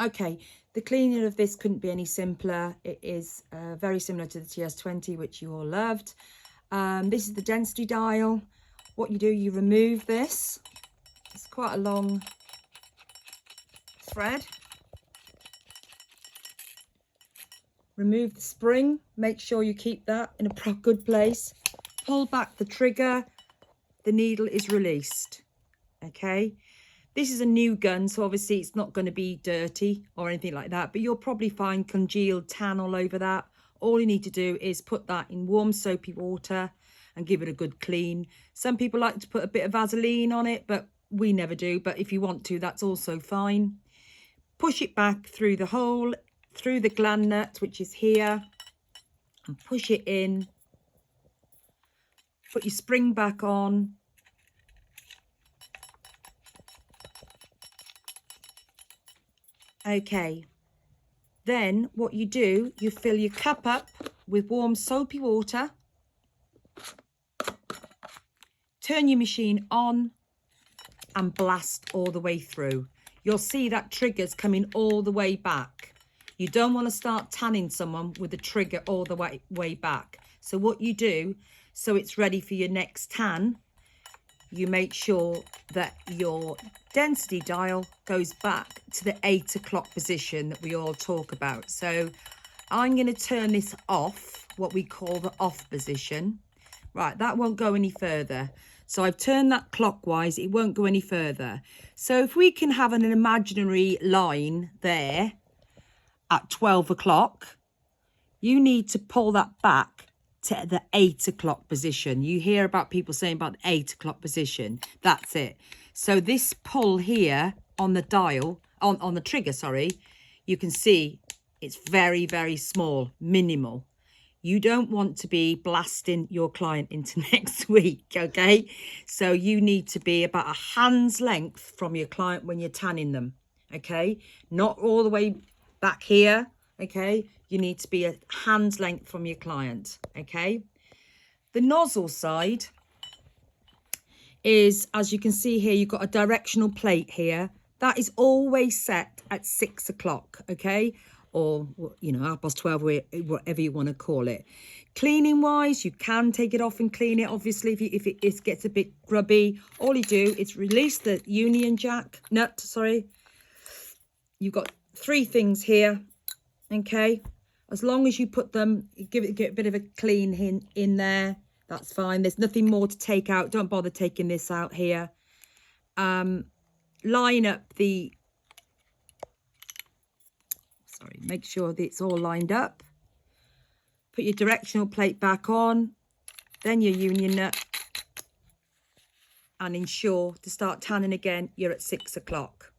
Okay, the cleaning of this couldn't be any simpler. It is very similar to the TS20, which you all loved. This is the density dial. What you do, you remove this. It's quite a long thread. Remove the spring. Make sure you keep that in a good place. Pull back the trigger. The needle is released. Okay. This is a new gun, so obviously it's not going to be dirty or anything like that, but you'll probably find congealed tan all over that. All you need to do is put that in warm soapy water and give it a good clean. Some people like to put a bit of Vaseline on it, but we never do. But if you want to, that's also fine. Push it back through the hole, through the gland nut, which is here, and push it in. Put your spring back on. Okay, then what you do, you fill your cup up with warm soapy water, turn your machine on and blast all the way through. You'll see that trigger's coming all the way back. You don't want to start tanning someone with the trigger all the way back. So what you do, so it's ready for your next tan, you make sure that your density dial goes back to the 8 o'clock position that we all talk about. So I'm going to turn this off, what we call the off position. Right, that won't go any further. So I've turned that clockwise, it won't go any further. So if we can have an imaginary line there at 12 o'clock, you need to pull that back to the 8 o'clock position. You hear about people saying about the 8 o'clock position. That's it. So this pull here on the dial, on the trigger, sorry, you can see it's very, very small, minimal. You don't want to be blasting your client into next week, okay? So you need to be about a hand's length from your client when you're tanning them, okay? Not all the way back here, okay? You need to be a hand's length from your client, okay? The nozzle side is, as you can see here, you've got a directional plate here. That is always set at 6 o'clock, okay? Or, you know, 12:30, whatever you want to call it. Cleaning wise, you can take it off and clean it. Obviously, if it gets a bit grubby, all you do is release the Union Jack nut, sorry. You've got 3 things here, okay? As long as you put them, get a bit of a clean in there, that's fine. There's nothing more to take out. Don't bother taking this out here. Line up the, sorry, make sure that it's all lined up. Put your directional plate back on, then your Union nut, and ensure to start tanning again, you're at 6 o'clock.